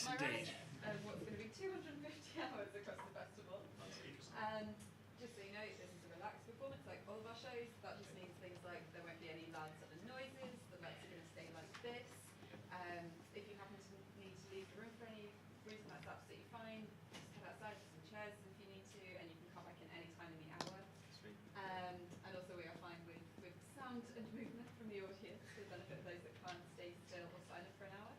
Yes, indeed. What's going to be 250 hours across the festival. And just so you know, this is a relaxed performance like all of our shows. That just means things like there won't be any loud sudden noises, the lights are going to stay like this. If you happen to need to leave the room for any reason, that's absolutely fine. Just head outside for some chairs if you need to, and you can come back in any time in the hour. And also we are fine with sound and movement from the audience for the benefit of those that can't stay still or silent for an hour.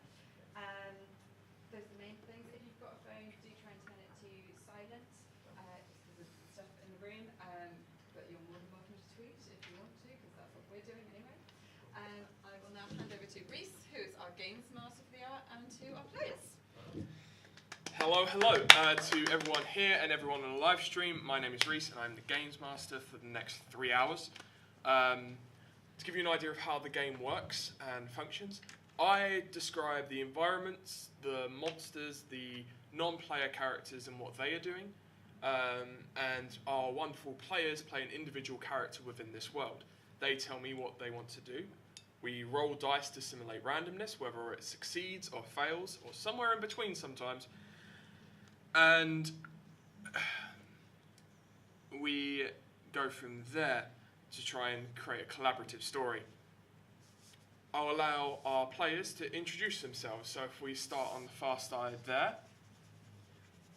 Those are the main things. If you've got a phone, do try and turn it to silent, just because of the stuff in the room. But you're more than welcome to tweet if you want to, because that's what we're doing anyway. I will now hand over to Reese, who is our games master for the hour, and to our players. Hello to everyone here and everyone on the live stream. My name is Reese and I'm the games master for the next 3 hours. To give you an idea of how the game works and functions, I describe the environments, the monsters, the non-player characters and what they are doing, and our wonderful players play an individual character within this world. They tell me what they want to do. We roll dice to simulate randomness, whether it succeeds or fails, or somewhere in between sometimes. And we go from there to try and create a collaborative story. I'll allow our players to introduce themselves. So if we start on the far side there.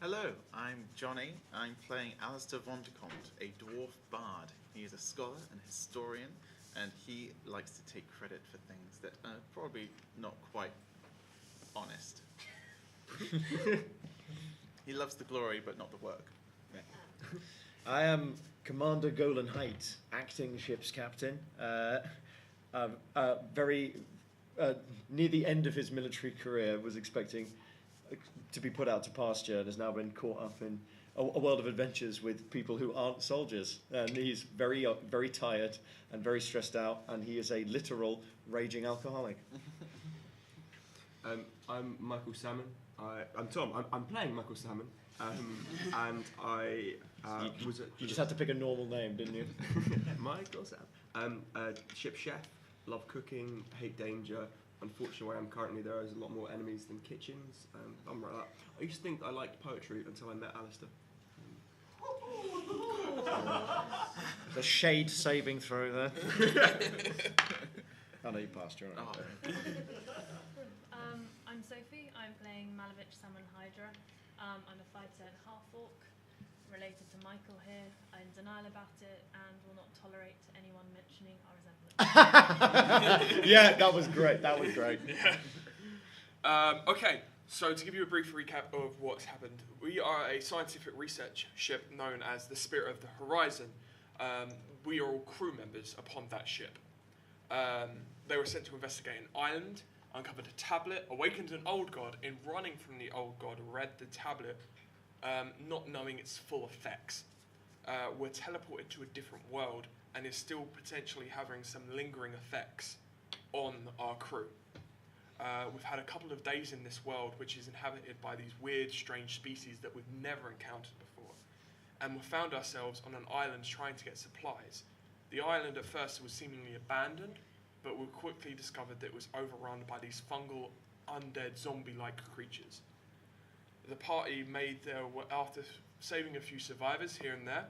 Hello, I'm Johnny. I'm playing Alistair Vondercomte, a dwarf bard. He is a scholar and historian, and he likes to take credit for things that are probably not quite honest. He loves the glory, but not the work. Yeah. I am Commander Golan Height, acting ship's captain. Very near the end of his military career, was expecting to be put out to pasture and has now been caught up in a world of adventures with people who aren't soldiers. And he's very, very tired and very stressed out, and he is a literal raging alcoholic. I'm Michael Salmon. I'm Tom. I'm playing Michael Salmon, and I was. You just had to pick a normal name, didn't you? Michael Salmon. Ship chef. Love cooking. Hate danger. Unfortunately, where I'm currently, there is a lot more enemies than kitchens. I'm like that. I used to think I liked poetry until I met Alistair. The shade saving throw there. I know you passed your own. I'm Sophie. I'm playing Malavich Salmon Hydra. I'm a fighter and half-orc, related to Michael here. I'm in denial about it and will not tolerate anyone mentioning our resemblance. Yeah, that was great. That was great. Yeah. Okay, so to give you a brief recap of what's happened, we are a scientific research ship known as the Spirit of the Horizon. We are all crew members upon that ship. They were sent to investigate an island, uncovered a tablet, awakened an old god, and running from the old god, read the tablet, not knowing its full effects. Were teleported to a different world and is still potentially having some lingering effects on our crew. We've had a couple of days in this world which is inhabited by these weird, strange species that we've never encountered before. And we found ourselves on an island trying to get supplies. The island at first was seemingly abandoned, but we quickly discovered that it was overrun by these fungal, undead, zombie-like creatures. The party made their way, after saving a few survivors here and there,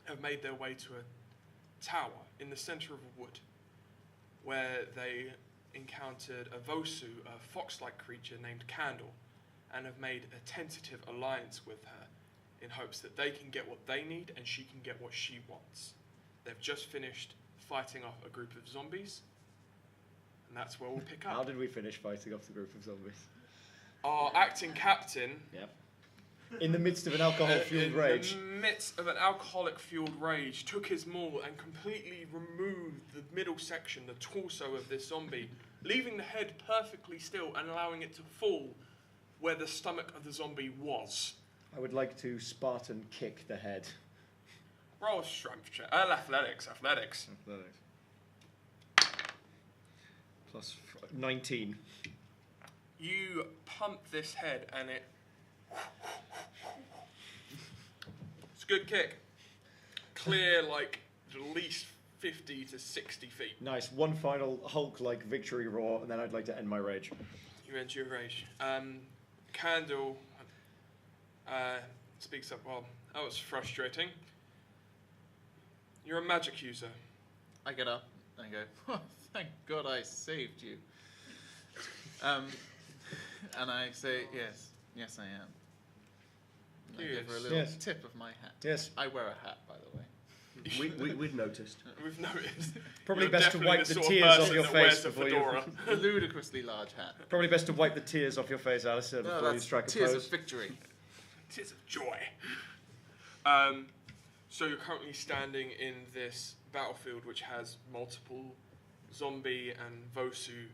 have made their way to a tower in the centre of a wood, where they encountered a Vosu, a fox-like creature named Candle, and have made a tentative alliance with her in hopes that they can get what they need and she can get what she wants. They've just finished fighting off a group of zombies, and that's where we'll pick up. How did we finish fighting off the group of zombies? Our acting captain... Yep. In the midst of an alcohol-fueled rage. In the midst of an alcoholic-fueled rage, took his maul and completely removed the middle section, the torso of this zombie, leaving the head perfectly still and allowing it to fall where the stomach of the zombie was. I would like to Spartan kick the head. Roll strength check. Athletics. Plus 19. You pump this head and it... It's a good kick. Clear like at least 50 to 60 feet. Nice. One final Hulk-like victory roar, and then I'd like to end my rage. You end your rage. candle speaks up. Well, that was frustrating. You're a magic user. I get up and I go, oh, thank God I saved you. And I say, yes I am. And I give her a little tip of my hat. Yes. I wear a hat, by the way. We've noticed. We've noticed. Probably You're best to definitely wipe the sort of tears off person your that face wears a before you. fedora. A ludicrously large hat. Probably best to wipe the tears off your face, Alistair, No, before you that's strike a tears pose. of victory. Tears of joy. So you're currently standing in this battlefield which has multiple zombie and Vosu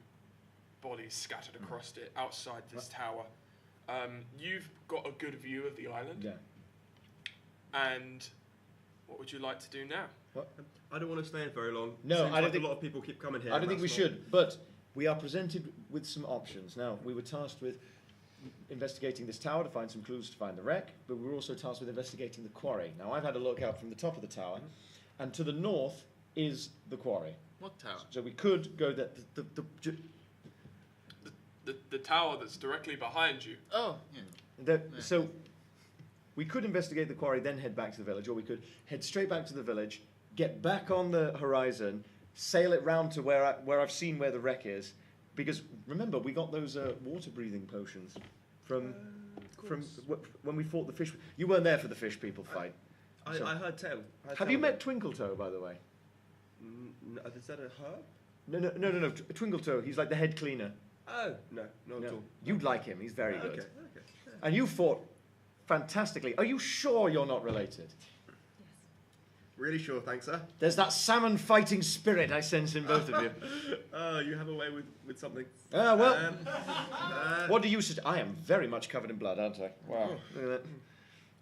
bodies scattered across it outside this tower. You've got a good view of the island. Yeah. And what would you like to do now? I don't want to stay here very long. No, Seems I don't like think- a lot of people keep coming here. I don't think we that's not- should, but we are presented with some options. Now, we were tasked with investigating this tower to find some clues to find the wreck, but we were also tasked with investigating the quarry. Now, I've had a look out from the top of the tower, and to the north is the quarry. What tower? So we could go that The tower that's directly behind you. Oh, yeah. so we could investigate the quarry, then head back to the village, or we could head straight back to the village, get back on the horizon, sail it round to where I've seen where the wreck is, because remember we got those water breathing potions from when we fought the fish. You weren't there for the fish people fight. I heard tell. Have you met Twinkletoe, by the way? Is that a herb? No. Twinkletoe, he's like the head cleaner. Oh, no, not at all. You'd like him. He's very good. Okay. And you fought fantastically. Are you sure you're not related? Really sure, thanks, sir. There's that salmon fighting spirit I sense in both of you. You have a way with something. What do you suggest? I am very much covered in blood, aren't I? Wow. Look at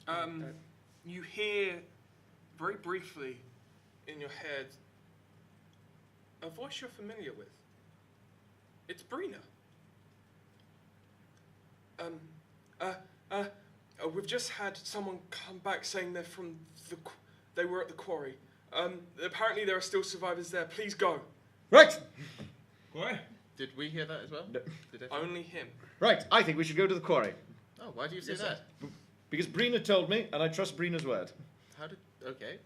that. You hear very briefly in your head a voice you're familiar with. It's Brina. We've just had someone come back saying they're from they were at the quarry. Apparently there are still survivors there. Please go. Right. Why? Did we hear that as well? No. Did everyone? Only him. Right. I think we should go to the quarry. Oh, why do you say that? Because Brina told me, and I trust Brina's word. How did? Okay.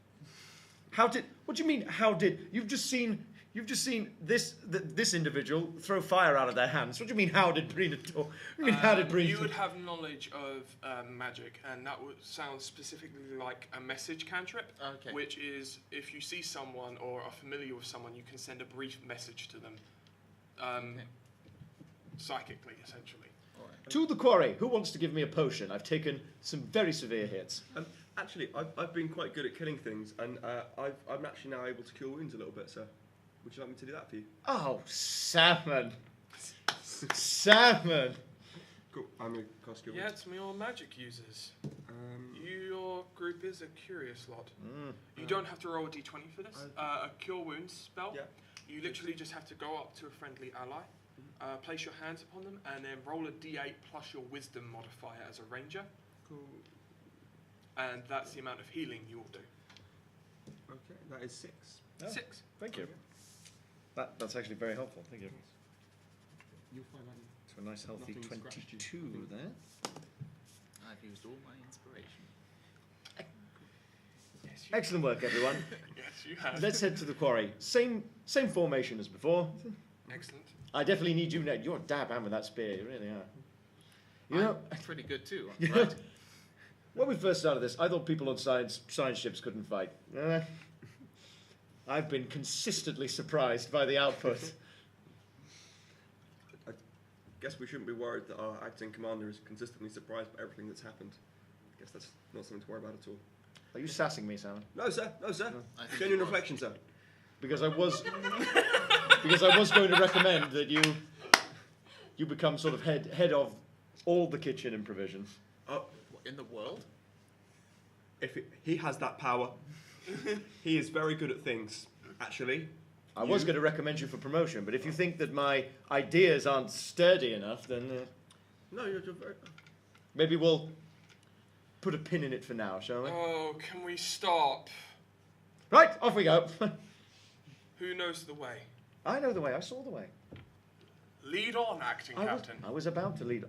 How did? What do you mean? How did? You've just seen this individual throw fire out of their hands. What do you mean? How did Brina talk? I mean, how did Brina? You would have knowledge of magic, and that would sound specifically like a message cantrip, Okay. which is if you see someone or are familiar with someone, you can send a brief message to them, psychically, essentially. All right. To the quarry. Who wants to give me a potion? I've taken some very severe hits. Actually, I've been quite good at killing things, and I'm actually now able to cure wounds a little bit, sir. Would you like me to do that for you? Oh, salmon. Salmon. Cool. I'm going to cast cure Yeah, wounds. it's me all magic users. Your group is a curious lot. You don't have to roll a d20 for this. A cure wounds spell. Yeah. You literally just have to go up to a friendly ally, place your hands upon them, and then roll a d8 plus your wisdom modifier as a ranger. Cool. And that's the amount of healing you will do. Okay, that is 6. Oh, 6. Thank you. That's actually very helpful. Thank you. You'll find that. So a nice healthy Nothing scratched you. 22 there. I've used all my inspiration. Yes, Excellent work, everyone. Yes, you have. Let's head to the quarry. Same formation as before. Excellent. I definitely need you. You're a dab hand with that spear. You really are. You know, I'm pretty good too. you know, Right? when we first started this, I thought people on science ships couldn't fight. I've been consistently surprised by the output. I guess we shouldn't be worried that our acting commander is consistently surprised by everything that's happened. I guess that's not something to worry about at all. Are you sassing me, Sam? No, sir. No, sir. I think Genuine it was. reflection, sir. Because I was going to recommend that you become sort of head of all the kitchen and provisions. Oh, What, in the world? he has that power. He is very good at things, actually. I was going to recommend you for promotion, but if you think that my ideas aren't sturdy enough, then No, you're very... maybe we'll put a pin in it for now, shall we? Oh, can we stop? Right, off we go. Who knows the way? I know the way. I saw the way. Lead on, acting captain. I was about to lead.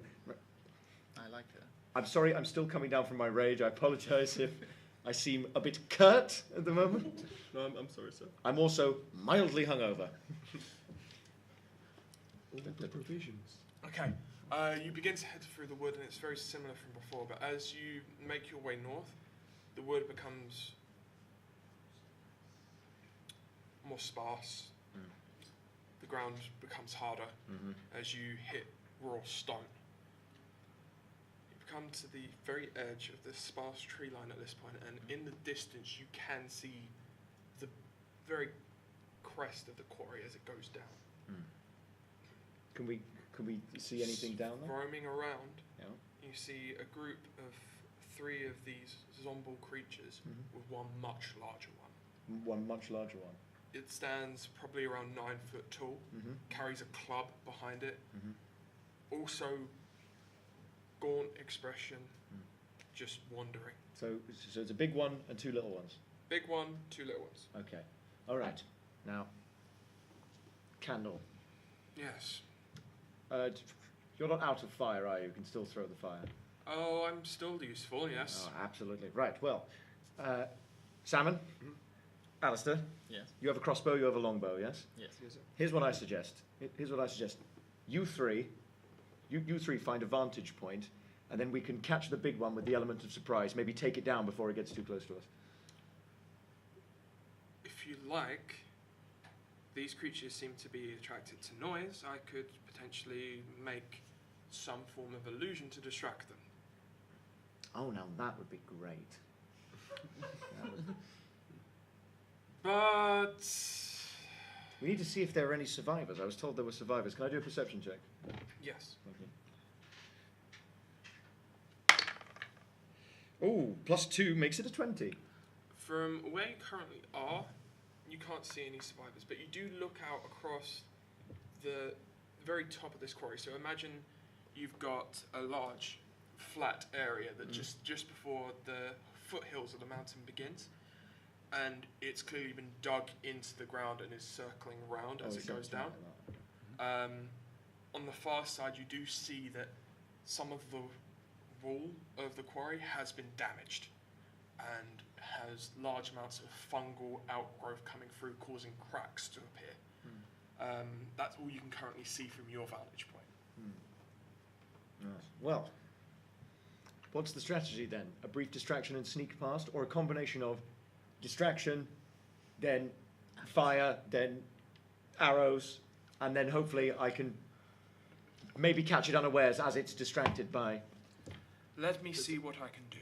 I I like her. I'm sorry, I'm still coming down from my rage. I apologise if I seem a bit curt at the moment. No, I'm sorry, sir. I'm also mildly hungover. All the provisions. Okay, you begin to head through the wood, and it's very similar from before, but as you make your way north, the wood becomes more sparse. The ground becomes harder as you hit raw stone. You come to the very edge of this sparse tree line at this point, and in the distance you can see the very crest of the quarry as it goes down. Can we see anything down there? Roaming around, Yeah. you see a group of 3 of these zombal creatures with one much larger one. One much larger one. It stands probably around 9 foot tall, carries a club behind it, also gaunt expression, just wandering. So it's a big one and 2 little ones. Big one, 2 little ones. Okay. All right. Now, candle. Yes. You're not out of fire, are you? You can still throw the fire. Oh, I'm still useful, yes. Oh, absolutely. Right. Well, Salmon, Alistair, Yes. you have a crossbow. You have a longbow. Yes. Yes. Here's what I suggest. You three find a vantage point, and then we can catch the big one with the element of surprise. Maybe take it down before it gets too close to us. If you like, these creatures seem to be attracted to noise. I could potentially make some form of illusion to distract them. Oh, now that would be great. But We need to see if there are any survivors. I was told there were survivors. Can I do a perception check? yes. Oh, +2 makes it a 20. From where you currently are, you can't see any survivors, but you do look out across the very top of this quarry. So imagine you've got a large flat area that just before the foothills of the mountain begins, and it's clearly been dug into the ground and is circling around as it goes down. On the far side, you do see that some of the wall of the quarry has been damaged and has large amounts of fungal outgrowth coming through, causing cracks to appear. That's all you can currently see from your vantage point. Right. Well, what's the strategy then? A brief distraction and sneak past, or a combination of distraction, then fire, then arrows, and then hopefully I can maybe catch it unawares as it's distracted by... Let me see what I can do.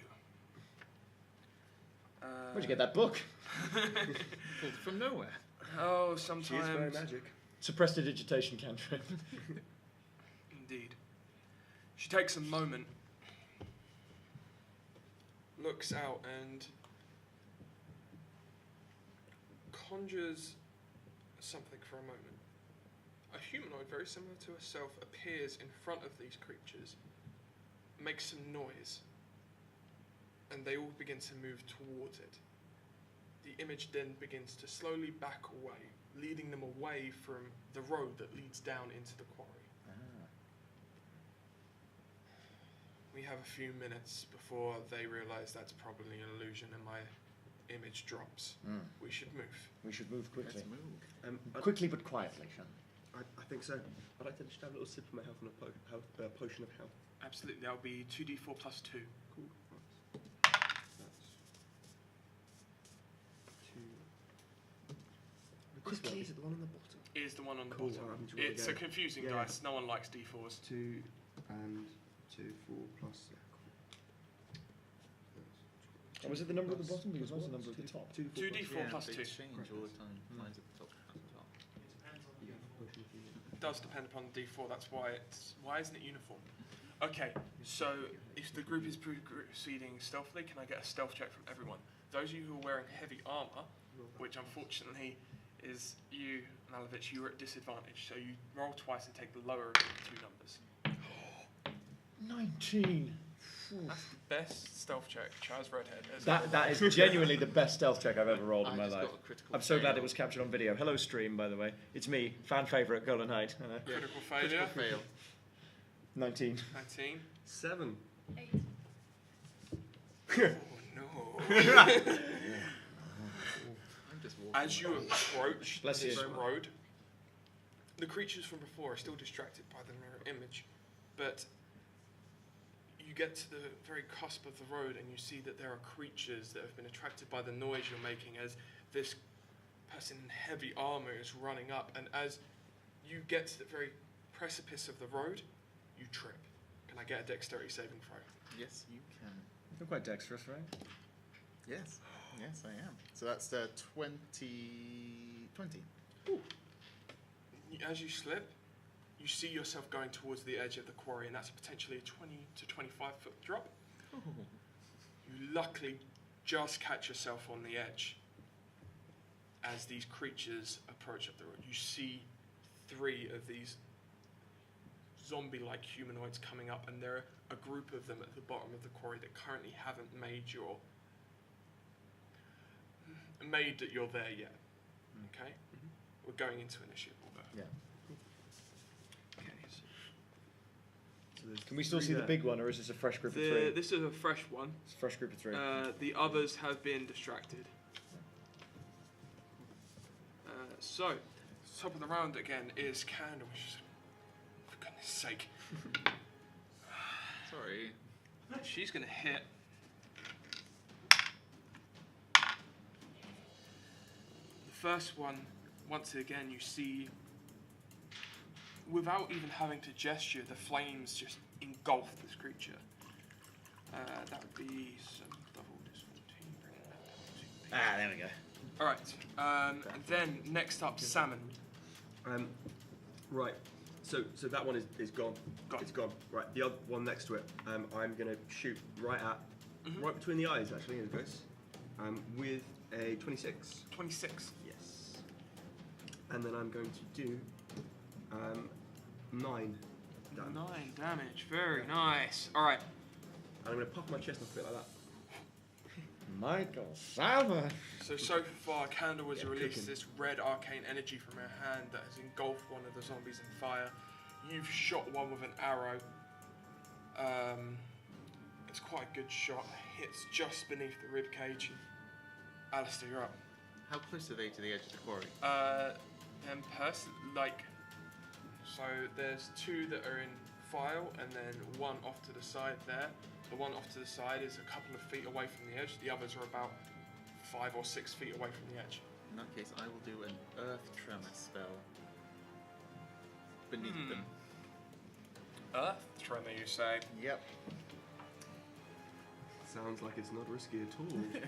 Where'd you get that book? Pulled it from nowhere. Oh, She is sometimes. very magic. Suppressed digitation cantrip. Indeed. She takes a moment, looks out, and conjures something for a moment. A humanoid very similar to herself appears in front of these creatures, makes some noise, and they all begin to move towards it. The image then begins to slowly back away, leading them away from the road that leads down into the quarry. We have a few minutes before they realise that's probably an illusion and my image drops. We should move. We should move quickly. Let's move. Quickly but quietly, Sean. I think so. I'd like to just have a little sip of my health and a potion of health. Absolutely, that'll be 2d4 plus 2. Cool. That's 2. This one, is it the one on the bottom? It is the one on the Cool, bottom. alright, I'm just gonna It's go. a confusing Yeah. dice. No one likes d4s. 2 and 2, 4 plus. Oh, was it the number at the bottom? Because what's the number at the top? 2d4 plus they 2. change all the time. Mine's at the top. At the top. It does depend upon the d4. That's why why isn't it uniform? Okay, so if the group is proceeding stealthily, can I get a stealth check from everyone? Those of you who are wearing heavy armour, which unfortunately is you, Malovich, you are at disadvantage. So you roll twice and take the lower of the 2 numbers. 19. That's the best stealth check Chaz Redhead has That is genuinely the best stealth check I've ever rolled in I my just life. got a critical I'm so glad fail. it was captured on video. Hello, stream, by the way. It's me, fan favourite, Golden Height. critical failure. Critical fail. 19. 19. 7. 8. Oh no. I'm just walking. As you approach Bless this you. road, the creatures from before are still distracted by the mirror image, but you get to the very cusp of the road and you see that there are creatures that have been attracted by the noise you're making as this person in heavy armor is running up, and as you get to the very precipice of the road, you trip. Can I get a dexterity saving throw? Yes, you can. You're quite dexterous, right? Yes. Yes, I am. So that's 20. As you slip, you see yourself going towards the edge of the quarry, and that's potentially a 20 to 25 foot drop. Oh. You luckily just catch yourself on the edge as these creatures approach up the road. You see 3 of these zombie-like humanoids coming up, and there are a group of them at the bottom of the quarry that currently haven't made that you're there yet. Okay? We're going into initiative order. Yeah. Okay. So there's Can we still 3 see the there. big one, or is this a fresh group of 3? This is a fresh one. It's a fresh group of 3. The others have been distracted. So, top of the round again is Candle. For goodness sake. Sorry. She's going to hit. The first one, once again, you see, without even having to gesture, the flames just engulf this creature. That would be some double this 14, bringing that down to 8. There we go. Alright, and then next up, Salmon. Right. So that one is gone. Gone. It's gone. Right. The other one next to it, I'm going to shoot right at, Mhm. right between the eyes actually, as it goes, with a 26. 26. Yes. And then I'm going to do 9 damage. 9 damage, very nice. Alright, And I'm going to puff my chest up a bit like that. Michael Salmon. so far Candle has Yeah, released cooking. this red arcane energy from her hand that has engulfed one of the zombies in fire. You've shot one with an arrow. It's quite a good shot. Hits just beneath the rib cage. Alistair, you're up. How close are they to the edge of the quarry? So there's 2 that are in file, and then 1 off to the side there. The one off to the side is a couple of feet away from the edge. The others are about 5 or 6 feet away from the edge. In that case, I will do an earth tremor spell beneath them. Earth tremor, you say? Yep. Sounds like it's not risky at all.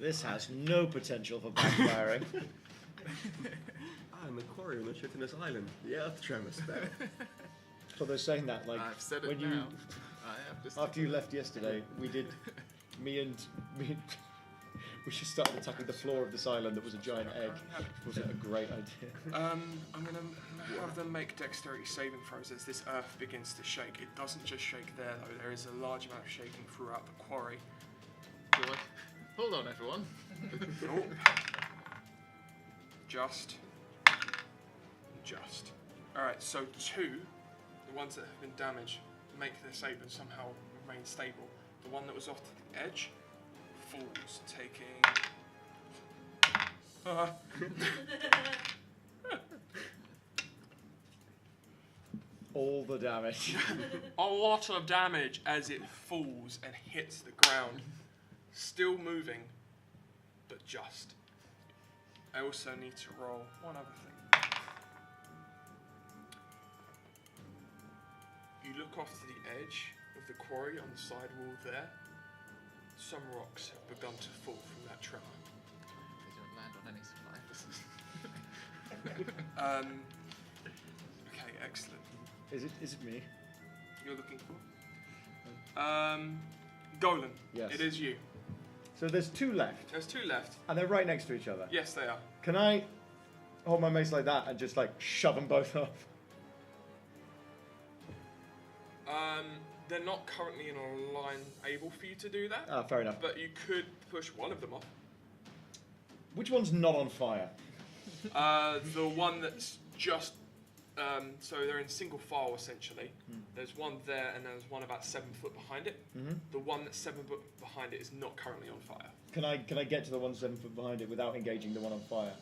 This has no potential for backfiring. I'm a quarry on the Chitinous Island. The Earth Tremor spell. So they're saying that, like, I've said it when now. you, I have just after you left yesterday, we just started attacking the floor of this island that was a giant egg. Was it a great idea? I'm going to have them make dexterity saving throws as this earth begins to shake. It doesn't just shake there, though. There is a large amount of shaking throughout the quarry. Do I? Hold on, everyone. Nope. Just. Alright, so 2, the ones that have been damaged, make their save and somehow remain stable. The one that was off to the edge falls, taking... All the damage. a lot of damage as it falls and hits the ground. Still moving, but just. I also need to roll one other thing. You look off to the edge of the quarry on the side wall there. Some rocks have begun to fall from that tremor. They don't land on any survivors. Okay, excellent. Is it me? You're looking for? Golan. Yes. It is you. So there's 2 left, There's 2 left. and they're right next to each other. Yes, they are. Can I hold my mace like that and just like shove them both off? They're not currently in a line able for you to do that, Ah, fair enough. but you could push one of them off. Which one's not on fire? The one that's just So they're in single file essentially. There's one there and there's one about 7 foot behind it. The one that's 7 foot behind it is not currently on fire. Can I get to the one 7 foot behind it without engaging the one on fire?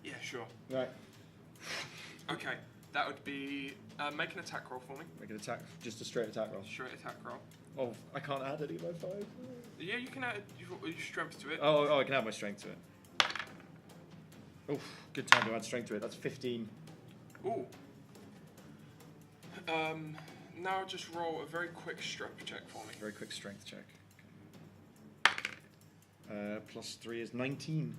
Yeah, sure. Right. Okay, that would be make an attack roll for me. Make an attack, just a straight attack roll. Straight attack roll. Oh, I can't add any modifiers. Yeah, you can add your strength to it. Oh, I can add my strength to it. Oof, good time to add strength to it. That's 15. Ooh. Now just roll a very quick strength check for me. Very quick strength check. +3 is 19.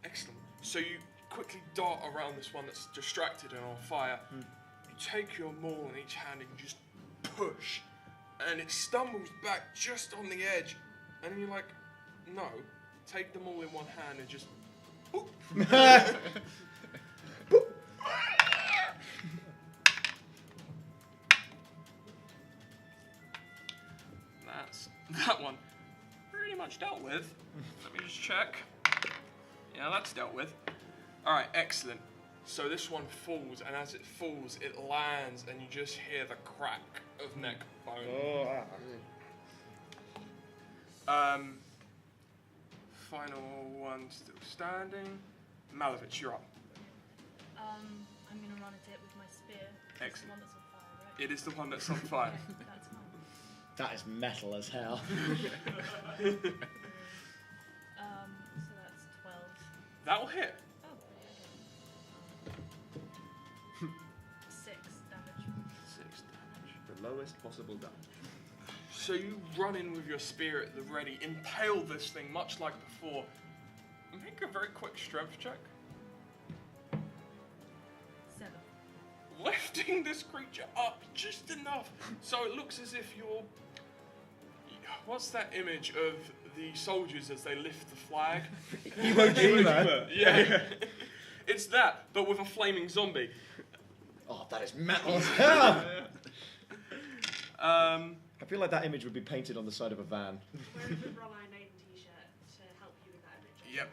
Excellent. So you quickly dart around this one that's distracted and on fire. You take your maul in each hand and you just push, and it stumbles back just on the edge. And then you're like, no, take the maul in one hand and just. That's that one pretty much dealt with. Let me just check. Yeah, that's dealt with. Alright, excellent. So this one falls, and as it falls, it lands, and you just hear the crack of neck bone. Final one still standing. Malavich, you're up. I'm going to run at it with my spear. Excellent. It's the one that's on fire, right? It is the one that's on fire. Okay, that's fine. That is metal as hell. So that's 12. That'll hit. Oh, okay. 6 damage. 6 damage. The lowest possible damage. So you run in with your spear at the ready, impale this thing much like before. Make a very quick strength check. 7. Lifting this creature up just enough so it looks as if you're. What's that image of the soldiers as they lift the flag? Iwo Jima. Yeah. It's that, but with a flaming zombie. Oh, that is metal as hell. Um, I feel like that image would be painted on the side of a van. Wearing a Wrong Eye Name t-shirt to help you with that image.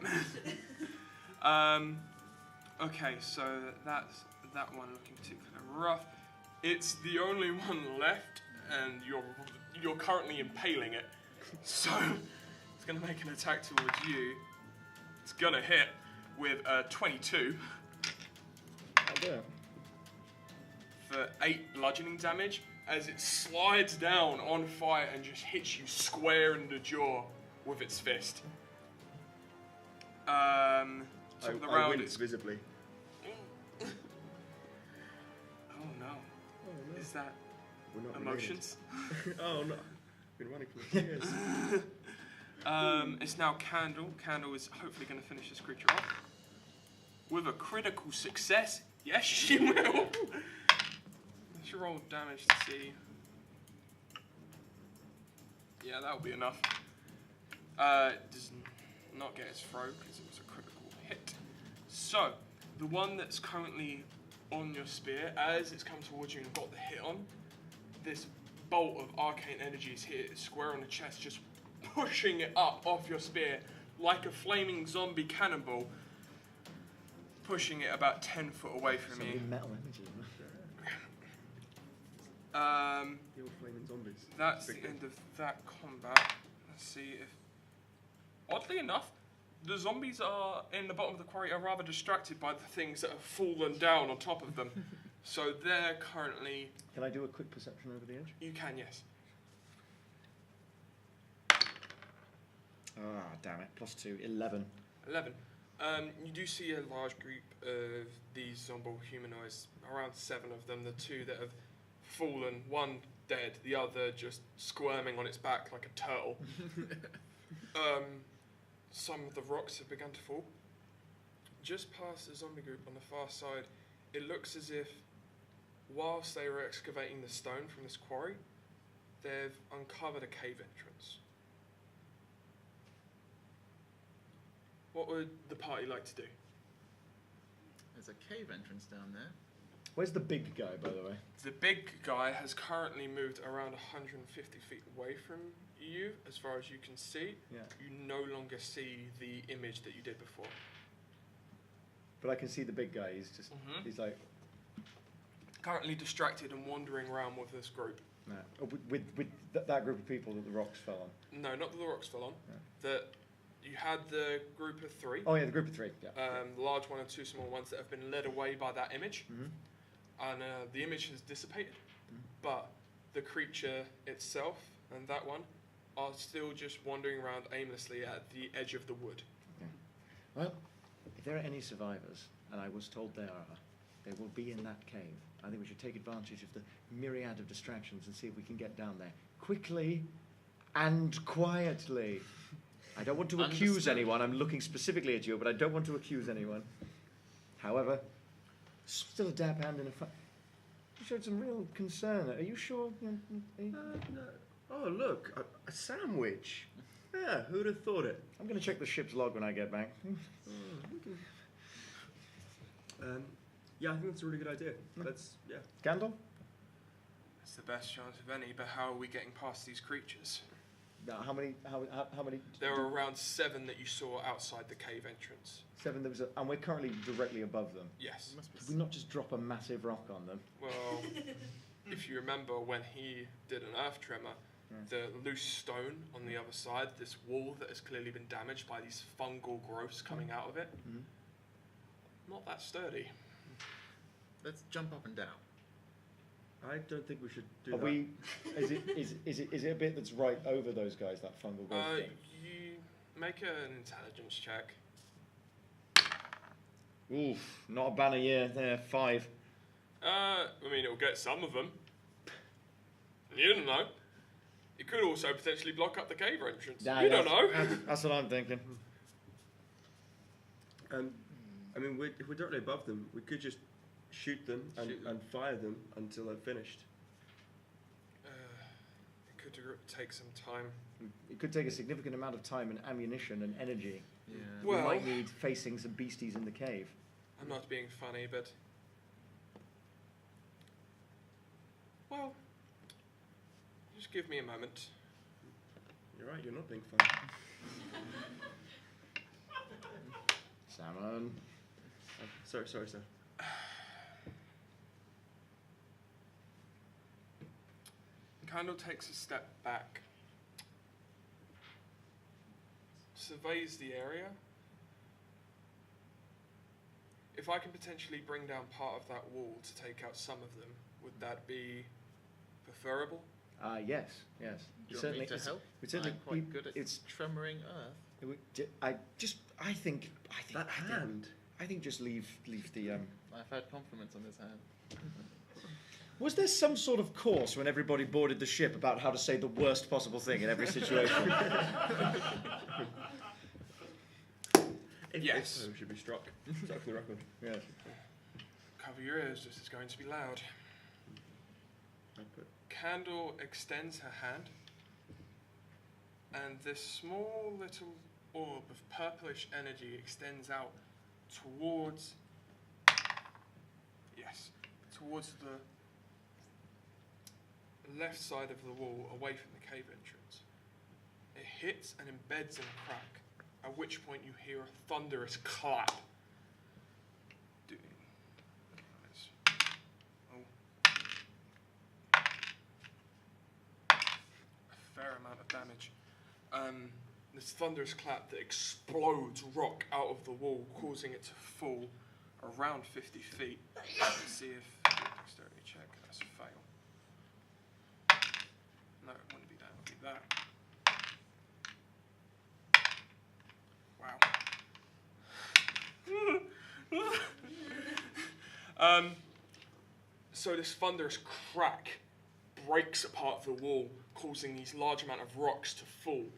Yep. Okay, so that's that one looking particularly rough. It's the only one left, and you're currently impaling it. So it's going to make an attack towards you. It's going to hit with 22 I'll do it. for 8 bludgeoning damage as it slides down on fire and just hits you square in the jaw with its fist. Top of the round wince is. visibly. Oh no. Oh no. Is that We're not emotions? Oh no. Been running for years. It's now Candle. Candle is hopefully going to finish this creature off with a critical success. Yes, she will. Let's roll damage to see. Yeah, that'll be enough. Does not get its throw because it was a critical hit. So, the one that's currently on your spear, as it's come towards you and got the hit on, this bolt of arcane energy is hit it square on the chest, just pushing it up off your spear like a flaming zombie cannonball, pushing it about 10 foot away from you. Metal images. The old flaming zombies. That's the end of that combat. Let's see if... Oddly enough, the zombies are in the bottom of the quarry are rather distracted by the things that have fallen down on top of them. So they're currently... Can I do a quick perception over the edge? You can, yes. Ah, damn it. +2, 11. 11. You do see a large group of these zombie humanoids, around 7 of them. The 2 that have fallen, one dead, the other just squirming on its back like a turtle. Some of the rocks have begun to fall. Just past the zombie group on the far side, it looks as if whilst they were excavating the stone from this quarry, they've uncovered a cave entrance. What would the party like to do? There's a cave entrance down there. Where's the big guy, by the way? The big guy has currently moved around 150 feet away from you, as far as you can see. Yeah. You no longer see the image that you did before. but I can see the big guy. He's like currently distracted and wandering around with this group. no, with that group of people that the rocks fell on. No, not that the rocks fell on. No. That you had the group of 3. Oh yeah, the group of 3. Yeah. The large one and 2 small ones that have been led away by that image, and the image has dissipated, but the creature itself and that one are still just wandering around aimlessly at the edge of the wood. Okay. Well, if there are any survivors, and I was told there are, they will be in that cave. I think we should take advantage of the myriad of distractions and see if we can get down there quickly and quietly. I don't want to accuse anyone. I'm looking specifically at you, but I don't want to accuse anyone. However, still a dab hand in a fight. You showed some real concern. Are you sure? No. Oh, look, a sandwich. Yeah, who'd have thought it? I'm going to check the ship's log when I get back. Yeah, I think that's a really good idea. Candle? It's the best chance of any, but how are we getting past these creatures? No, how many? There were around 7 that you saw outside the cave entrance. 7. And we're currently directly above them. Yes. Could we not just drop a massive rock on them? Well, if you remember when he did an earth tremor, the loose stone on the other side, this wall that has clearly been damaged by these fungal growths coming out of it, not that sturdy. Let's jump up and down. I don't think we should do Are that. we? Is it a bit that's right over those guys? That fungal growth thing? You make an intelligence check. Oof! Not a banner year there. 5. I mean, it'll get some of them. You don't know. It could also potentially block up the cave entrance. Nah, you don't know. That's what I'm thinking. I mean, if we're directly above them, we could just shoot them and fire them until they're finished. It could take some time. It could take a significant amount of time and ammunition and energy. Yeah. Well, we might need facing some beasties in the cave. I'm not being funny, but... Well, just give me a moment. You're right, you're not being funny. Salmon. Sorry, sir. Candle takes a step back, surveys the area. If I can potentially bring down part of that wall to take out some of them, would that be preferable? Yes. Do you want me to help? I'm quite good at tremoring earth. I think That hand. I think just leave the. I've had compliments on this hand. Was there some sort of course when everybody boarded the ship about how to say the worst possible thing in every situation? Yes. If so, should be struck. Struck for the record. Yes. Cover your ears, this is going to be loud. Candle extends her hand, and this small little orb of purplish energy extends out towards the left side of the wall, away from the cave entrance. It hits and embeds in a crack, at which point you hear a thunderous clap. A fair amount of damage. This thunderous clap that explodes rock out of the wall, causing it to fall around 50 feet. Let's see if dexterity check. That's a fail. No, it wouldn't be that. It would be that. Wow. So this thunderous crack breaks apart the wall, causing these large amount of rocks to fall.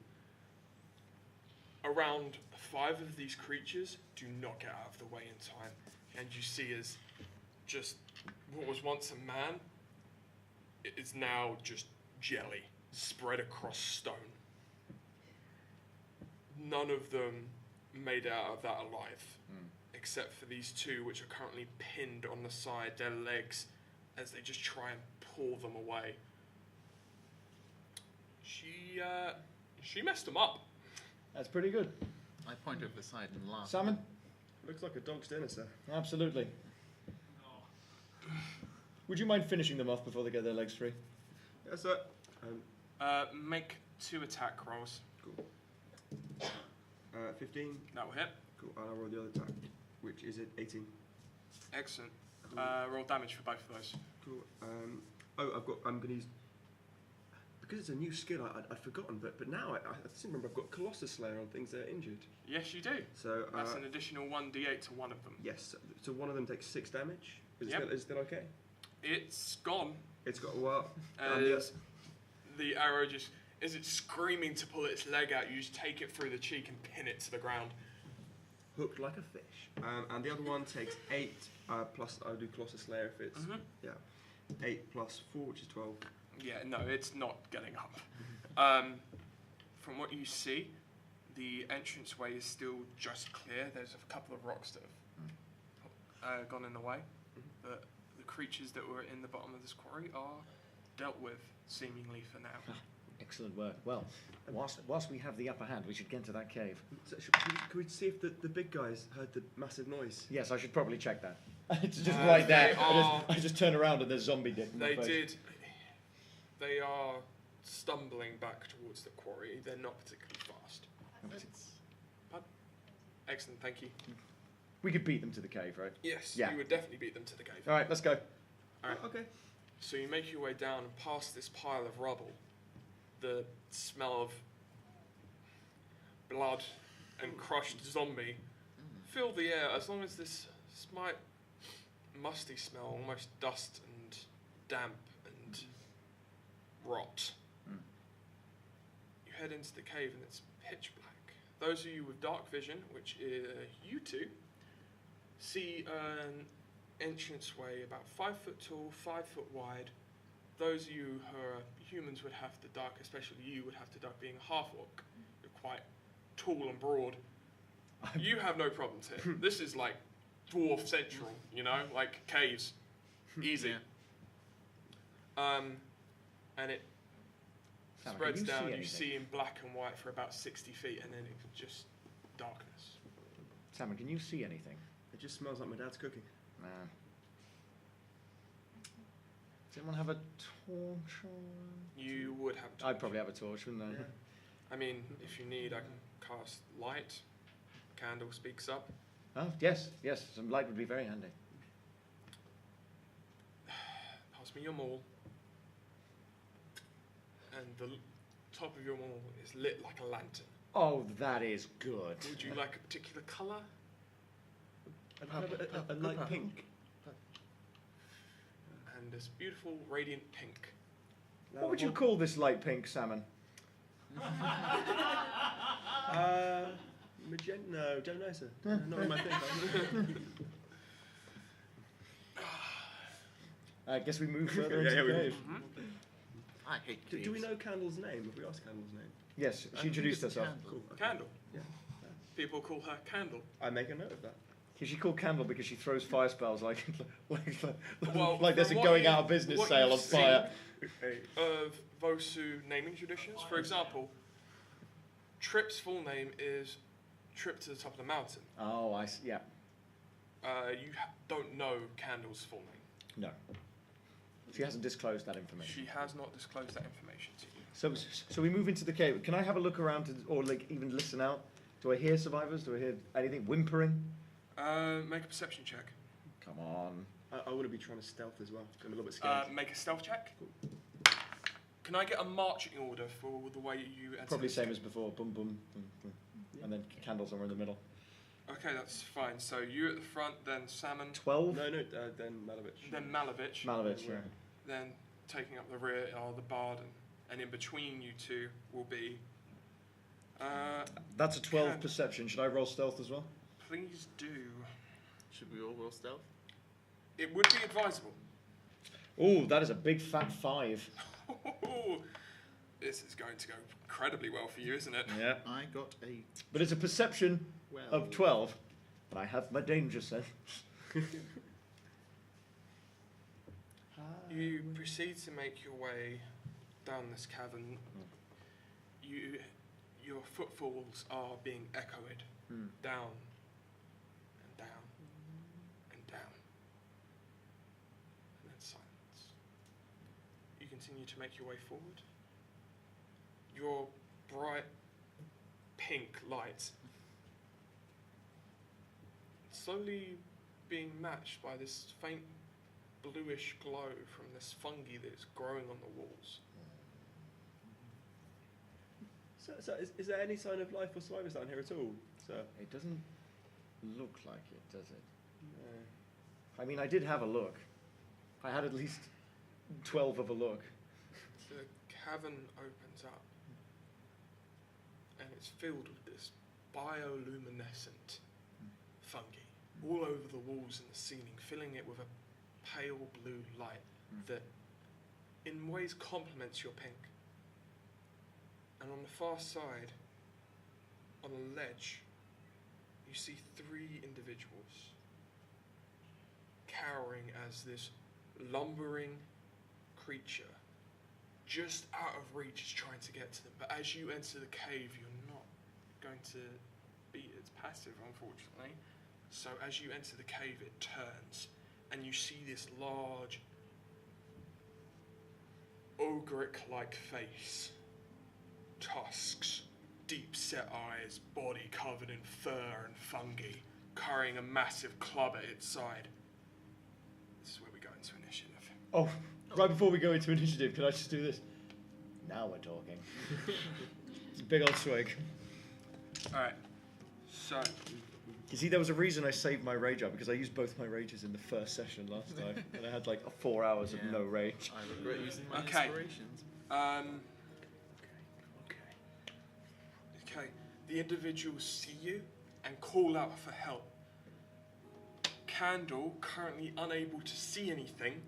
Around 5 of these creatures do not get out of the way in time, and you see as just what was once a man is now just jelly spread across stone. None of them made out of that alive, except for these 2 which are currently pinned on the side, their legs, as they just try and pull them away. She messed them up. That's pretty good. I point over the side and laugh. Salmon? Looks like a dog's dinner, sir. Absolutely. Would you mind finishing them off before they get their legs free? Yes, sir. Make 2 attack rolls. Cool. 15. That will hit. Cool. And I'll roll the other attack, which is at 18. Excellent. Cool. Roll damage for both of those. Cool. I'm going to use... Because it's a new skill, I'd forgotten, but now I seem to remember I've got Colossus Slayer on things that are injured. Yes, you do. So that's an additional 1d8 to one of them. Yes. So one of them takes 6 damage. Is Yep. it still okay? It's gone. It's got well. As the arrow just, as it's screaming to pull its leg out, you just take it through the cheek and pin it to the ground. Hooked like a fish. And the other one takes 8 plus. I'll do Colossus Slayer if it's 8 plus 4, which is 12. Yeah, no, it's not getting up. From what you see, the entranceway is still just clear. There's a couple of rocks that have gone in the way, but the creatures that were in the bottom of this quarry are dealt with, seemingly for now. Excellent work. Well, whilst we have the upper hand, we should get into that cave. So can we see if the big guys heard the massive noise? Yes, I should probably check that. It's just right there. I just turn around and there's zombie dick in my face. They did. They are stumbling back towards the quarry. They're not particularly fast. Pardon? Excellent, thank you. We could beat them to the cave, right? Yes, Yeah. you would definitely beat them to the cave. All right, let's go. All right. Okay. So you make your way down and past this pile of rubble. The smell of blood and crushed zombie fill the air, as long as this slight musty smell, almost dust and damp and rot. You head into the cave and it's pitch black. Those of you with dark vision, which is you two, see an entranceway about 5 foot tall, 5 foot wide. Those of you who are humans would have to duck, especially you would have to duck being a half-orc. You're quite tall and broad. You have no problems here. This is like dwarf central, you know, like caves. Easy. And it Sam, spreads can you down. see You anything? see in black and white for about 60 feet, and then it's just darkness. Salmon, can you see anything? It just smells like my dad's cooking. Nah. Does anyone have a torch? You would have to. I'd probably have a torch, wouldn't I? Yeah. I mean, if you need, I can cast light. Candle speaks up. Oh, yes, yes. Some light would be very handy. Pass me your maul. And the top of your maul is lit like a lantern. Oh, that is good. Would you like a particular colour? A light pink. And this beautiful radiant pink. What would you call this light pink salmon? Magenta? No, don't know, sir. Not in my thing. I guess we move further into Yeah, the we cave. I hate Do we know Candle's name? Have we asked Candle's name? Yes, she introduced herself. Cool. Okay. Candle. Yeah. People call her Candle. I make a note of that. Is she called Candle because she throws fire spells like Well, like there's a from what going you- out of business what sale you've on fire? Of Vosu naming traditions. For example, Trip's full name is Trip to the Top of the Mountain. Oh, I see. Yeah. You don't know Candle's full name. No. She hasn't disclosed that information. She has not disclosed that information to you. So we move into the cave. Can I have a look around or like even listen out? Do I hear survivors? Do I hear anything whimpering? Make a perception check. Come on. I want to be trying to stealth as well. I'm a little bit scared. Make a stealth check. Can I get a marching order for the way you enter Probably this same cave? as before. Boom, boom, boom, boom. And then Candle somewhere in the middle. Okay, that's fine. So you at the front, then Salmon, 12? No, then Malovich. then Malovich, Malovich, yeah. then taking up the rear are the Bard, and in between you two will be... That's a 12 Can- perception. Should I roll stealth as well? Please do. Should we all roll stealth? It would be advisable. Oh, that is a big fat 5. This is going to go incredibly well for you, isn't it? Yeah. I got a But it's a perception 12. of 12. But I have my danger sense. You proceed to make your way down this cavern. Your footfalls are being echoed down and continue to make your way forward. Your bright pink light slowly being matched by this faint bluish glow from this fungi that is growing on the walls. So is there any sign of life or survivors down here at all? So It doesn't look like it, does it? No. I mean, I did have a look. I had at least 12 of a look. The cavern opens up, and it's filled with this bioluminescent fungi all over the walls and the ceiling, filling it with a pale blue light that in ways complements your pink. And on the far side, on a ledge, you see 3 individuals cowering as this lumbering creature just out of reach is trying to get to them. But as you enter the cave, you're not going to be as passive, unfortunately. So as you enter the cave, it turns, and you see this large, ogric-like face, tusks, deep-set eyes, body covered in fur and fungi, carrying a massive club at its side. This is where we go into initiative. Oh, right before we go into initiative, can I just do this? Now we're talking. It's a big old swig. Alright, so... You see, there was a reason I saved my rage up, because I used both my rages in the first session last time, and I had like 4 hours of no rage. I regret using my Okay. inspirations. Okay, the individuals see you and call out for help. Candle, currently unable to see anything,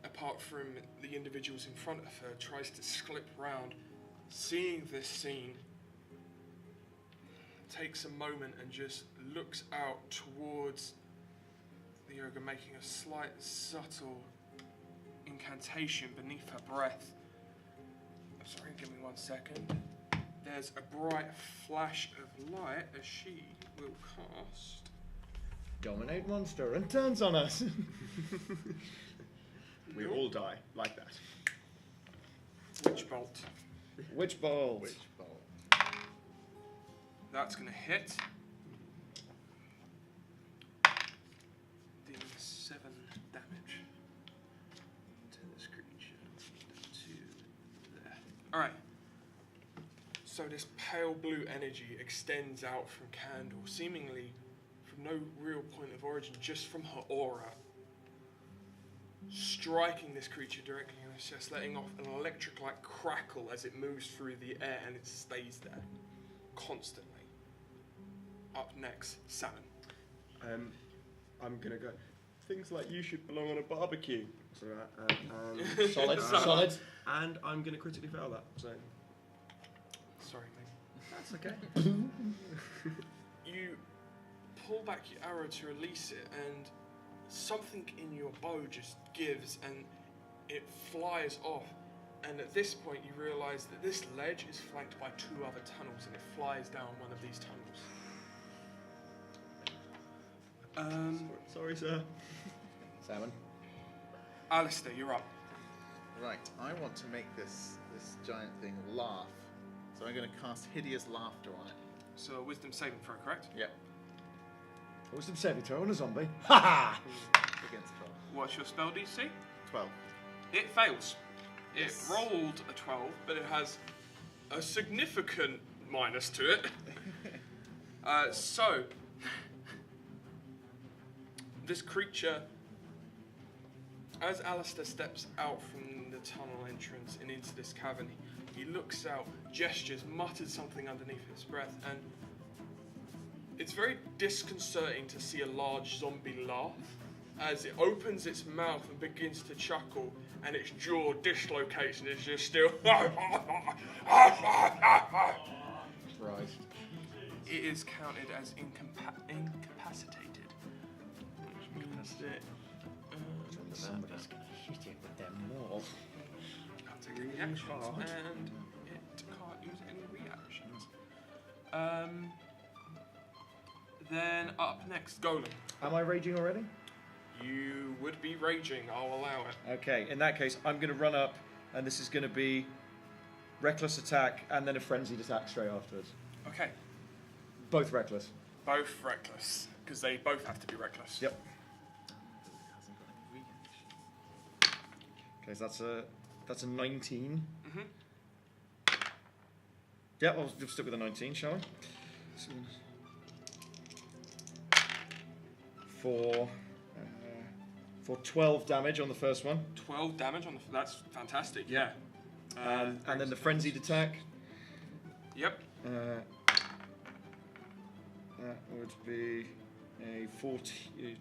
apart from the individuals in front of her, tries to slip round, seeing this scene, takes a moment and just looks out towards the ogre, making a slight, subtle incantation beneath her breath. Sorry, give me 1 second. There's a bright flash of light as she will cast. Dominate monster and turns on us. We all die like that. Witch bolt. Witch bolt. Which bolt? That's going to hit. Dealing 7 damage to this creature. To there. Alright. So this pale blue energy extends out from Candle, seemingly from no real point of origin, just from her aura, striking this creature directly in the chest, letting off an electric-like crackle as it moves through the air, and it stays there constantly. Up next, Salmon. I'm gonna go. Things like you should belong on a barbecue. So, Solid, solid. And I'm gonna critically fail that. So Sorry, mate. that's okay. You pull back your arrow to release it, and something in your bow just gives, and it flies off. And at this point, you realise that this ledge is flanked by 2 other tunnels, and it flies down one of these tunnels. Sorry, sir. Salmon. Alistair, you're up. Right, I want to make this giant thing laugh. So I'm going to cast Hideous Laughter on it. So, wisdom saving throw, correct? Yep. Wisdom saving throw on a zombie. Ha ha! Against 12. What's your spell DC? 12. It fails. Yes. It rolled a 12, but it has a significant minus to it. So, this creature, as Alistair steps out from the tunnel entrance and into this cavern, he looks out, gestures, mutters something underneath his breath, and it's very disconcerting to see a large zombie laugh as it opens its mouth and begins to chuckle, and its jaw dislocates and is just still. Right. It is counted as incapacitated. Which means that. Somebody's gonna hit it with their maul. Can't take any actions, and it can't use any reactions. Then up next, Golem. Am I raging already? You would be raging, I'll allow it. Okay, in that case, I'm going to run up, and this is going to be reckless attack and then a frenzied attack straight afterwards. Okay, Both reckless. both reckless, because they both have to be reckless. Yep. Hasn't got any reaction. Okay, so that's a 19. Mm-hmm. Yep, we'll stick with a 19, shall we? So, for 12 damage on the first one. 12 damage on the... That's fantastic, yeah. And then the frenzied attack. Yep. That would be a 40.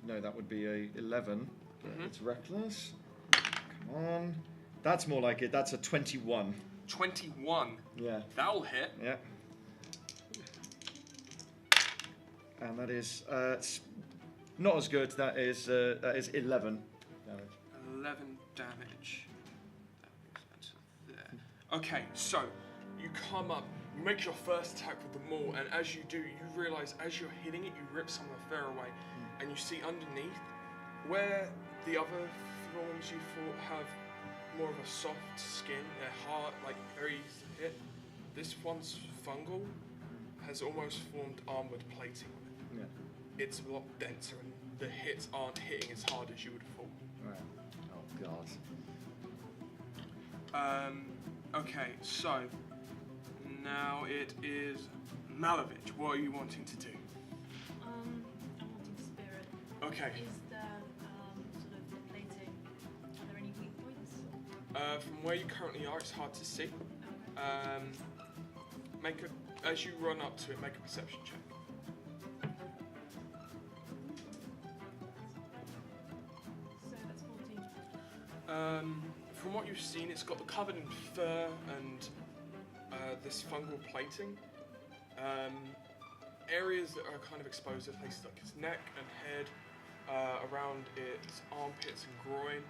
No, that would be a 11. Mhm. It's reckless. Come on. That's more like it. That's a 21. 21. Yeah. That'll hit. Yeah. And that is not as good. That is 11 damage. 11 damage. That makes sense there. Okay, so you come up, you make your first attack with the maul, and as you do, you realise as you're hitting it, you rip some of the fur away, and you see underneath where the other forms you fought have more of a soft skin, they're hard, like very easy to hit. This one's fungal has almost formed armoured plating on it. Yeah. It's a lot denser, and the hits aren't hitting as hard as you would have thought. Right. Oh god. Okay, so now it is Malavich. What are you wanting to do? I'm wanting to spear it. Okay. Is there sort of the plating? Are there any weak points? From where you currently are, it's hard to see. Okay. As you run up to it, make a perception check. So that's 14. From what you've seen, it's got covered in fur and this fungal plating. Areas that are kind of exposed are places like its neck and head, around its armpits and groin.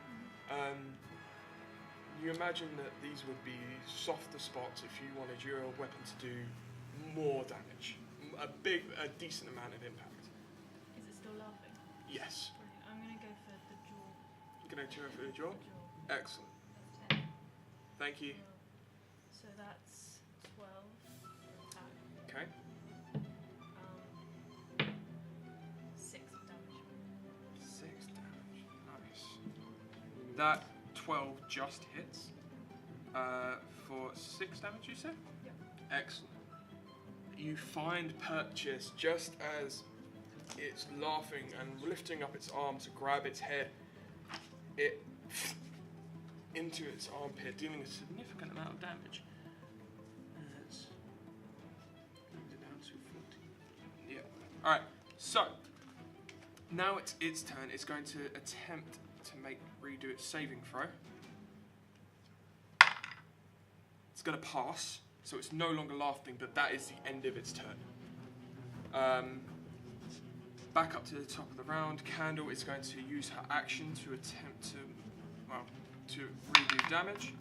You imagine that these would be softer spots if you wanted your weapon to do more damage, a decent amount of impact. Is it still laughing? Yes. Brilliant. I'm going to go for the jaw. You're going to go for the jaw? Jaw. Excellent. That's 10. Thank you. So that's 12 attack. Okay. 6 damage. 6 damage. Nice. That 12 just hits. For 6 damage, you said? Yep. Excellent. You find Purchase just as it's laughing and lifting up its arm to grab its head. It into its armpit, dealing a significant amount of damage. Brings it down to 14. Yeah. All right. So now it's its turn. It's going to attempt to redo its saving throw. It's going to pass, so it's no longer laughing, but that is the end of its turn. Back up to the top of the round. Candle is going to use her action to attempt to redo damage.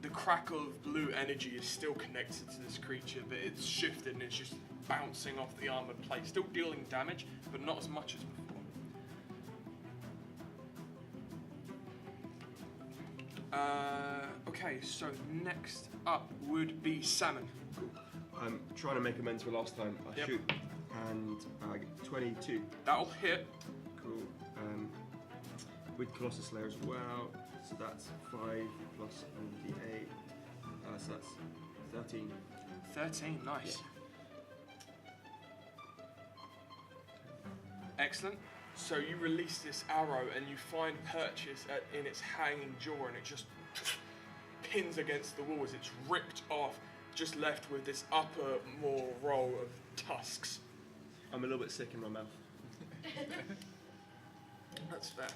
The crackle of blue energy is still connected to this creature, but it's shifted and it's just bouncing off the armored plate. Still dealing damage, but not as much as before. Okay, so next up would be Salmon. Cool. I'm trying to make amends for last time. I Yep. shoot, and I get 22. That'll hit. Cool. With Colossus Slayer as well. So that's 5 plus an D8. So that's 13. 13, nice. Excellent. So you release this arrow and you find Purchase in its hanging jaw, and it just pins against the wall as it's ripped off, just left with this upper more row of tusks. I'm a little bit sick in my mouth. That's fair.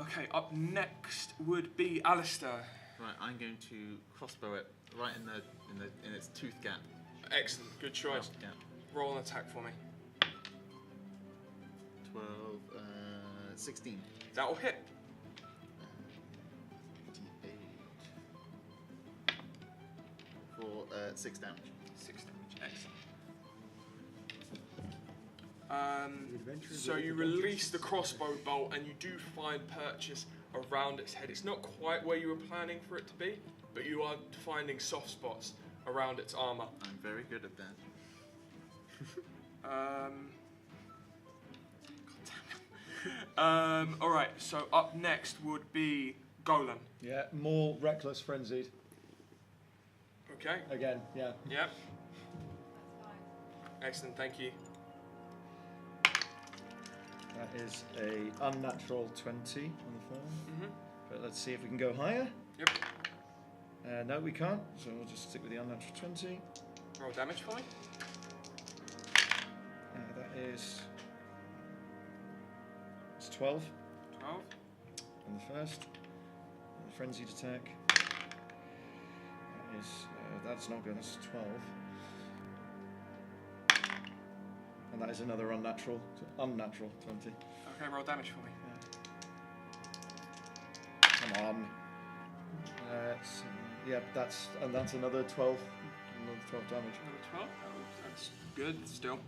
Okay, up next would be Alistair. Right, I'm going to crossbow it right in its tooth gap. Excellent, good choice. Mouth gap. Roll an attack for me. 12, 16. That'll hit. 8 for 6 damage. 6 damage, excellent. So you release the crossbow bolt and you do find purchase around its head. It's not quite where you were planning for it to be, but you are finding soft spots around its armour. I'm very good at that. Alright, so up next would be Golan. Yeah, more reckless, frenzied. Okay. Again, yeah. Yep. That's fine. Excellent, thank you. That is a unnatural 20 on the phone. Mm-hmm. But let's see if we can go higher. Yep. No, we can't, so we'll just stick with the unnatural 20. Roll damage for me. That is... It's 12 12. on the first. And the frenzied attack. That is... that's not good, that's 12. And that is another unnatural 20. Okay, roll damage for me. Come on. That's another 12. Another 12 damage. Another 12? Oh, that's good still.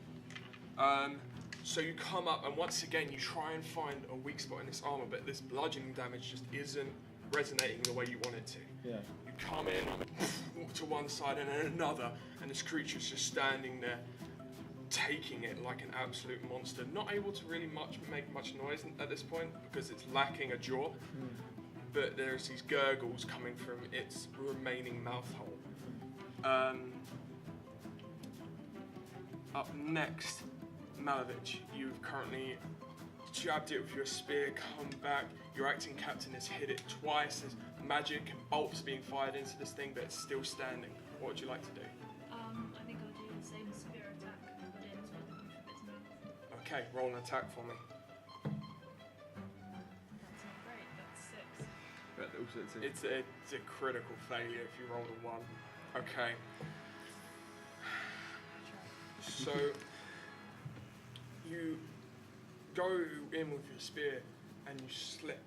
So you come up and once again you try and find a weak spot in this armour, but this bludgeoning damage just isn't resonating the way you want it to. Yeah. You come in, walk to one side and then another, and this creature's just standing there, taking it like an absolute monster, not able to really make much noise at this point because it's lacking a jaw, but there's these gurgles coming from its remaining mouth hole. Up next, Malavich, you've currently jabbed it with your spear, come back, your acting captain has hit it twice, there's magic and bolts being fired into this thing, but it's still standing. What would you like to do? I think I'll do the same spear attack, but in sort of its mouth. Okay, roll an attack for me. That's not great, that's 6. But also It's a critical failure if you roll a 1. Okay. So you go in with your spear and you slip,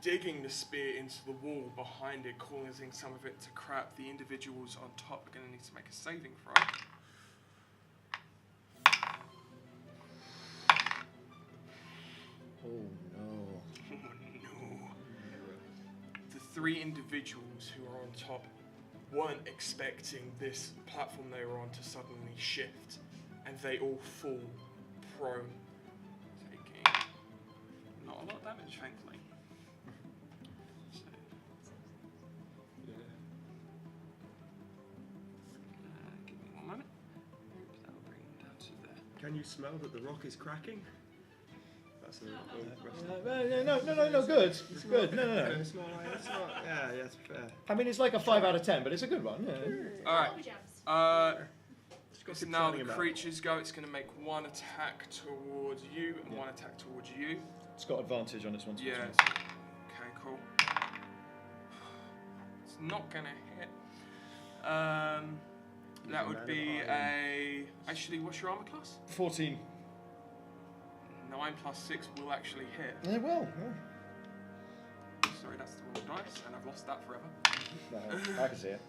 digging the spear into the wall behind it, causing some of it to crack. The individuals on top are going to need to make a saving throw. Oh no. Oh no. The 3 individuals who are on top weren't expecting this platform they were on to suddenly shift, and they all fall prone, taking not a lot of damage, thankfully. So, give me one moment. That'll bring them down to there. Can you smell that the rock is cracking? That's No, good. It's good. No. It's not, yeah, it's fair. I mean, it's like a 5 out of 10, but it's a good one. Yeah. Alright. Just got So some now the turning about. creatures go. It's going to make one attack towards you and one attack towards you. It's got advantage on this one. Yeah. Okay, cool. It's not going to hit. That would be a... Actually, what's your armor class? 14. 9 plus 6 will actually hit. Yeah, well. Sorry, that's the wrong dice, and I've lost that forever. No, I can see it.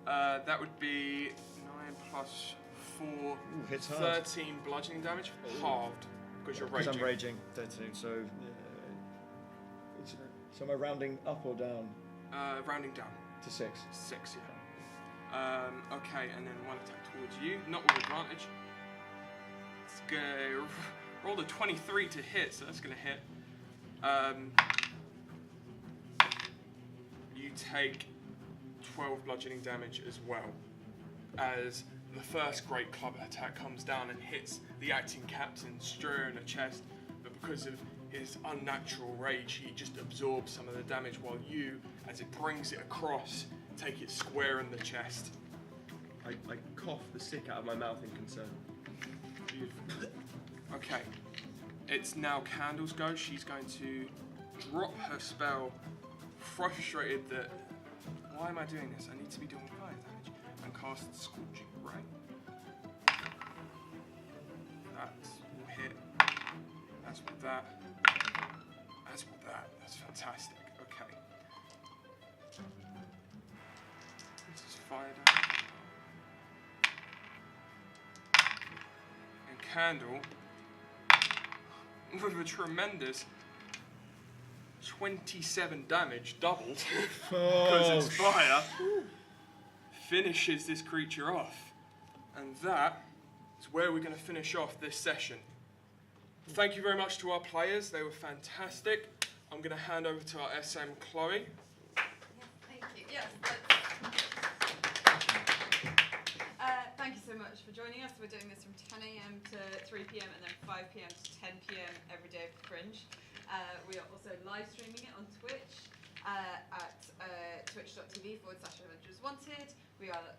That would be 9 plus 4, Hits hard. 13 bludgeoning damage, halved, because you're Because raging. I'm raging. 13, so... so am I rounding up or down? Rounding down. To 6. 6, yeah. Okay, and then one attack towards you, not with advantage. It's gonna roll a 23 to hit, so that's gonna hit. You take 12 bludgeoning damage as well, as the first great club attack comes down and hits the acting captain square in the chest, but because of his unnatural rage, he just absorbs some of the damage, while you, as it brings it across, take it square in the chest. I cough the sick out of my mouth in concern. Okay, it's now Candle's go. She's going to drop her spell, frustrated that, why am I doing this? I need to be doing fire damage, and cast Scorching Ray. That will hit. That's with that. That's with that. That's fantastic. Okay. This is fire damage. And candle with a tremendous 27 damage, doubled, because it's fire, finishes this creature off. And that is where we're going to finish off this session. Thank you very much to our players. They were fantastic. I'm going to hand over to our SM, Chloe. Thank you. Yes. Thank you so much for joining us. We're doing this from 10 a.m. to 3 p.m. and then 5 p.m. to 10 p.m. every day for Fringe. We are also live streaming it on Twitch at twitch.tv/AdventurersWanted. We are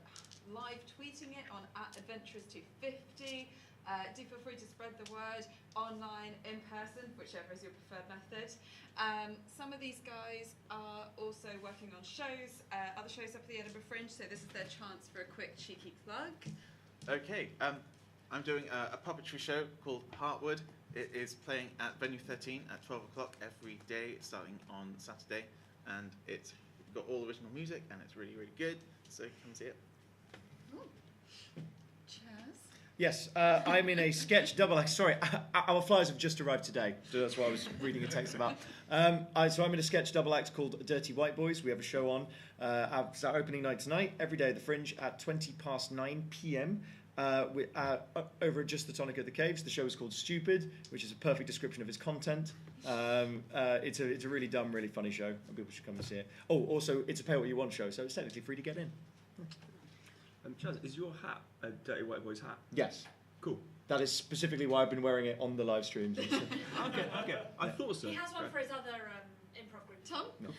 live tweeting it on @Adventurers250. Do feel free to spread the word online, in person, whichever is your preferred method. Some of these guys are also working on shows, other shows up at the Edinburgh Fringe, so this is their chance for a quick cheeky plug. Okay, I'm doing a puppetry show called Heartwood. It is playing at Venue 13 at 12 o'clock every day, starting on Saturday, and it's got all original music, and it's really, really good, so come see it. Cheers. Yes, I'm in a sketch double act. Sorry, our flyers have just arrived today, so that's what I was reading a text about. So I'm in a sketch double act called Dirty White Boys. We have a show on. It's our opening night tonight, every day at the Fringe at 9 p.m. Over at Just the Tonic at the Caves. The show is called Stupid, which is a perfect description of its content. It's a really dumb, really funny show, and people should come and see it. Oh, also, it's a pay what you want show, so it's technically free to get in. Chaz, is your hat a Dirty White Boys hat? Yes. Cool. That is specifically why I've been wearing it on the live streams. Okay. I thought so. He has one for his other improv group. Tom? No.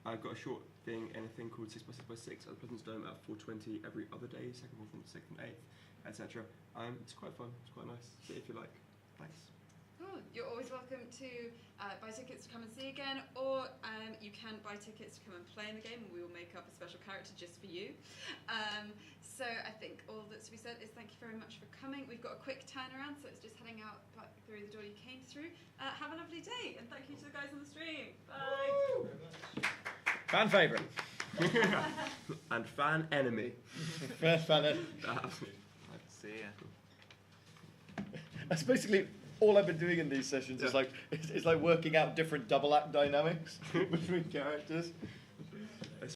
I've got a short thing in a thing called 6x6x at the President's Dome at 4:20 every other day, 2nd, 4th, and 6th, and 8th, etc. It's quite fun. It's quite nice. See it if you like. Thanks. Cool. You're always welcome to buy tickets to come and see again, or you can buy tickets to come and play in the game, and we will make up a special character just for you. So I think all that's to be said is thank you very much for coming. We've got a quick turnaround, so it's just heading out back through the door you came through. Have a lovely day, and thank you to the guys on the stream. Bye. Fan favourite. And fan enemy. Fan enemy. See ya. That's basically all I've been doing in these sessions. Is like it's like working out different double act dynamics between characters.